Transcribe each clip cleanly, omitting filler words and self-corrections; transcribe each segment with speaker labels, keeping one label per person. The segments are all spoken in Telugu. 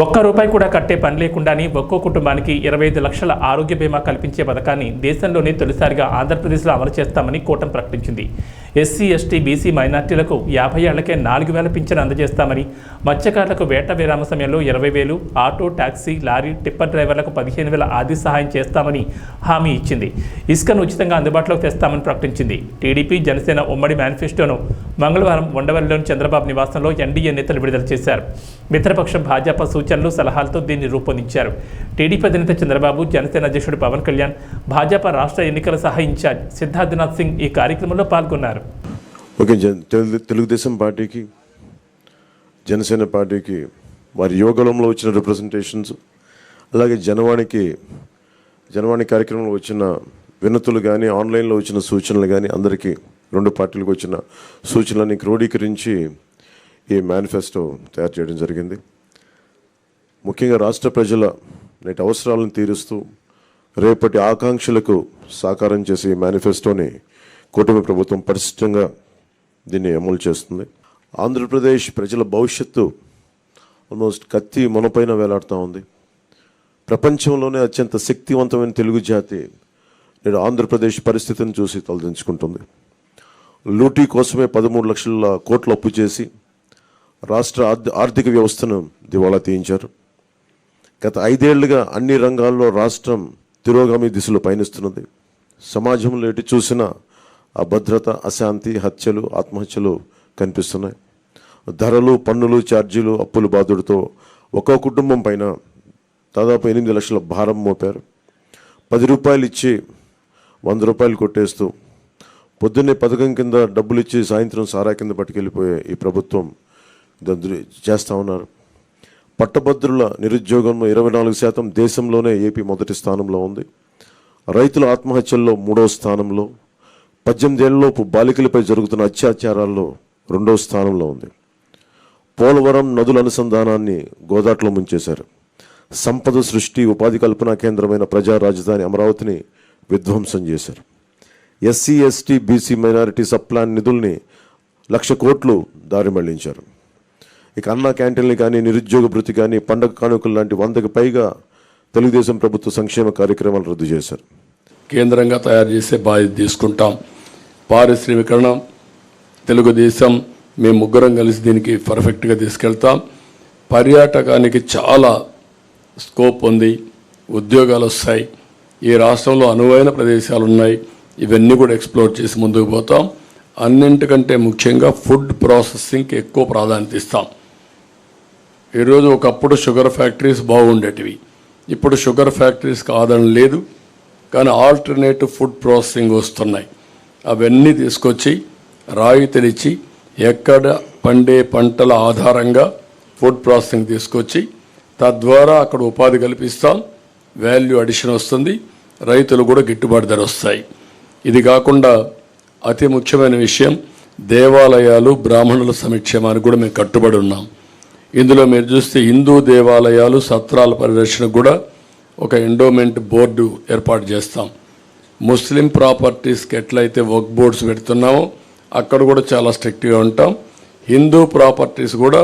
Speaker 1: ఒక్క రూపాయి కూడా కట్టే పని లేకుండానే ఒక్కో కుటుంబానికి 25 లక్షల ఆరోగ్య బీమా కల్పించే పథకాన్ని దేశంలోనే తొలిసారిగా ఆంధ్రప్రదేశ్లో అమలు చేస్తామని కూటమి ప్రకటించింది. ఎస్సీ, ఎస్టీ, బీసీ మైనార్టీలకు 50 ఏళ్లకే 4,000 పింఛను అందజేస్తామని, మత్స్యకారులకు వేట విరామ సమయంలో 20,000, ఆటో, టాక్సీ, లారీ, టిప్పర్ డ్రైవర్లకు 15,000 ఆర్థిక సహాయం చేస్తామని హామీ ఇచ్చింది. ఇసుకను ఉచితంగా అందుబాటులోకి తెస్తామని ప్రకటించింది. టీడీపీ, జనసేన ఉమ్మడి మేనిఫెస్టోను మంగళవారం ఉండవల్లిలోని చంద్రబాబు నివాసంలో ఎన్డీఏ నేతలు విడుదల చేశారు. మిత్రపక్షం భాజపా సూచనలు, సలహాలతో దీన్ని రూపొందించారు. టీడీపీ అధినేత చంద్రబాబు, జనసేన అధ్యక్షుడు పవన్ కళ్యాణ్, భాజపా రాష్ట్ర ఎన్నికల సహా ఇన్ఛార్జ్ సిద్ధార్థనాథ్ సింగ్ ఈ కార్యక్రమంలో పాల్గొన్నారు.
Speaker 2: తెలుగుదేశం పార్టీకి, జనసేన పార్టీకి వారి యోగంలో వచ్చిన రిప్రజెంటేషన్స్, అలాగే జనవాణి కార్యక్రమంలో వచ్చిన వినతులు కానీ, ఆన్లైన్లో వచ్చిన సూచనలు కానీ, అందరికీ రెండు పార్టీలకు వచ్చిన సూచనలని క్రోడీకరించి ఈ మేనిఫెస్టో తయారు చేయడం జరిగింది. ముఖ్యంగా రాష్ట్ర ప్రజల నేటి అవసరాలను తీరుస్తూ రేపటి ఆకాంక్షలకు సాకారం చేసే ఈ మేనిఫెస్టోని కూటమి ప్రభుత్వం పరిశుభ్రంగా దీన్ని అమలు చేస్తుంది. ఆంధ్రప్రదేశ్ ప్రజల భవిష్యత్తు ఆల్మోస్ట్ కత్తి మొనపైన వేలాడుతూ ఉంది. ప్రపంచంలోనే అత్యంత శక్తివంతమైన తెలుగు జాతి నేడు ఆంధ్రప్రదేశ్ పరిస్థితిని చూసి తలదించుకుంటుంది. లూటీ కోసమే 13 లక్షల కోట్లు అప్పు చేసి రాష్ట్ర ఆర్థిక వ్యవస్థను దివాళా తీయించారు. గత 5 ఏళ్లుగా అన్ని రంగాల్లో రాష్ట్రం తిరోగామి దిశలో పయనిస్తున్నది. సమాజంలో ఎటు చూసినా అభద్రత, అశాంతి, హత్యలు, ఆత్మహత్యలు కనిపిస్తున్నాయి. ధరలు, పన్నులు, ఛార్జీలు, అప్పుల బాధుడితో ఒక్కో కుటుంబం పైన దాదాపు 8 లక్షల భారం మోపారు. 10 రూపాయలు ఇచ్చి 100 రూపాయలు కొట్టేస్తూ పొద్దున్నే పథకం కింద డబ్బులు ఇచ్చి సాయంత్రం సారా కింద పట్టుకెళ్ళిపోయే ఈ ప్రభుత్వం చేస్తూ ఉన్నారు. పట్టభద్రుల నిరుద్యోగంలో 24% దేశంలోనే ఏపీ మొదటి స్థానంలో ఉంది. రైతుల ఆత్మహత్యల్లో 3వ స్థానంలో, 18 ఏళ్లలోపు బాలికలపై జరుగుతున్న అత్యాచారాల్లో 2వ స్థానంలో ఉంది. పోలవరం నదుల అనుసంధానాన్ని గోదాట్లో ముంచేశారు. సంపద సృష్టి, ఉపాధి కల్పనా కేంద్రమైన ప్రజా రాజధాని అమరావతిని విధ్వంసం చేశారు. SC, ST, BC, minority sub-plan నిధుల్ని 1,00,000 కోట్లు దారి మళ్లించారు. ఇక అన్నా క్యాంటీన్లు కానీ, నిరుద్యోగ భృతి కానీ, పండగ కానుకలు లాంటి 100కి పైగా తెలుగుదేశం ప్రభుత్వ సంక్షేమ కార్యక్రమాలు రద్దు చేశారు.
Speaker 3: కేంద్రంగా తయారు చేసే బాధ్యత తీసుకుంటాం. పారిశ్రామికరణ, తెలుగుదేశం, మేము ముగ్గురం కలిసి దీనికి పర్ఫెక్ట్గా తీసుకెళ్తాం. పర్యాటకానికి చాలా స్కోప్ ఉంది, ఉద్యోగాలు వస్తాయి. ఈ రాష్ట్రంలో అనువైన ప్రదేశాలు ఉన్నాయి. ఇవన్నీ కూడా ఎక్స్ప్లోర్ చేసి ముందుకు పోతాం. అన్నింటికంటే ముఖ్యంగా ఫుడ్ ప్రాసెసింగ్కి ఎక్కువ ప్రాధాన్యత ఇస్తాం. ఈరోజు ఒకప్పుడు షుగర్ ఫ్యాక్టరీస్ బాగుండేటివి, ఇప్పుడు షుగర్ ఫ్యాక్టరీస్కి ఆదరణ లేదు. కానీ ఆల్టర్నేటివ్ ఫుడ్ ప్రాసెసింగ్ వస్తున్నాయి. అవన్నీ తీసుకొచ్చి రాయితీలిచ్చి ఎక్కడ పండే పంటల ఆధారంగా ఫుడ్ ప్రాసెసింగ్ తీసుకొచ్చి తద్వారా అక్కడ ఉపాధి కల్పిస్తాం. వాల్యూ అడిషన్ వస్తుంది, రైతులు కూడా గిట్టుబాటు ధర వస్తాయి. ఇది కాకుండా అతి ముఖ్యమైన విషయం దేవాలయాలు, బ్రాహ్మణుల సంక్షేమానికి కూడా మేము కట్టుబడి ఉన్నాం. ఇందులో మీరు చూస్తే హిందూ దేవాలయాలు, సత్రాల పరిరక్షణకు కూడా ఒక ఎండోమెంట్ బోర్డు ఏర్పాటు చేస్తాం. ముస్లిం ప్రాపర్టీస్కి ఎట్లయితే వర్క్ బోర్డ్స్ పెడుతున్నామో అక్కడ కూడా చాలా స్ట్రిక్ట్గా ఉంటాం. హిందూ ప్రాపర్టీస్ కూడా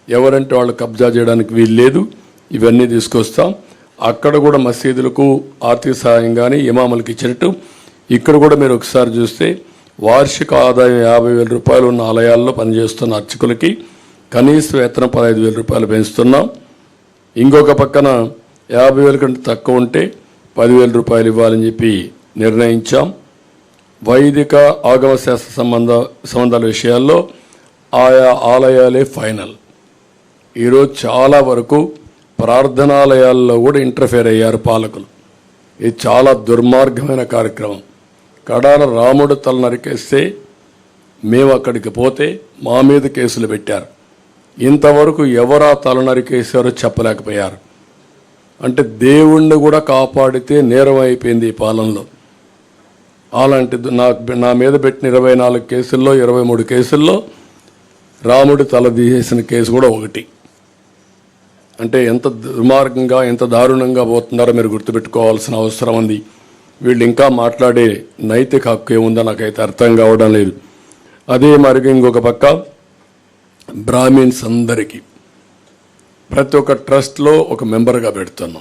Speaker 3: ఎవరంటే వాళ్ళు కబ్జా చేయడానికి వీలు లేదు. ఇవన్నీ తీసుకొస్తాం. అక్కడ కూడా మసీదులకు ఆర్థిక సహాయం కానీ ఇమాములకు ఇచ్చినట్టు ఇక్కడ కూడా మీరు ఒకసారి చూస్తే వార్షిక ఆదాయం 50,000 రూపాయలు ఉన్న ఆలయాల్లో పనిచేస్తున్న అర్చకులకి కనీస వేతనం 15,000 రూపాయలు పెంచుతున్నాం. ఇంకొక పక్కన 50,000 కంటే తక్కువ ఉంటే 10,000 రూపాయలు ఇవ్వాలని చెప్పి నిర్ణయించాం. వైదిక ఆగమ శాస్త్ర సంబంధాల విషయాల్లో ఆయా ఆలయాలే ఫైనల్. ఈరోజు చాలా వరకు ప్రార్థనాలయాల్లో కూడా ఇంటర్ఫేర్ అయ్యారు పాలకులు. ఇది చాలా దుర్మార్గమైన కార్యక్రమం. కడాల రాముడు తల నరికేస్తే మేము అక్కడికి పోతే మా మీద కేసులు పెట్టారు. ఇంతవరకు ఎవరా తల నరికేశారో చెప్పలేకపోయారు. అంటే దేవుణ్ణి కూడా కాపాడితే నేరం అయిపోయింది ఈ పాలనలో. అలాంటిది నా మీద పెట్టిన 24 కేసుల్లో 23 కేసుల్లో రాముడి తల తీసేసిన కేసు కూడా ఒకటి. అంటే ఎంత దుర్మార్గంగా, ఎంత దారుణంగా పోతున్నారో మీరు గుర్తుపెట్టుకోవాల్సిన అవసరం ఉంది. వీళ్ళు ఇంకా మాట్లాడే నైతిక హక్కు ఏముందో నాకైతే అర్థం కావడం లేదు. అదే మరి ఇంకొక పక్క బ్రాహ్మిన్స్ అందరికీ ప్రతి ఒక్క ట్రస్ట్లో ఒక మెంబర్గా పెడుతున్నాం.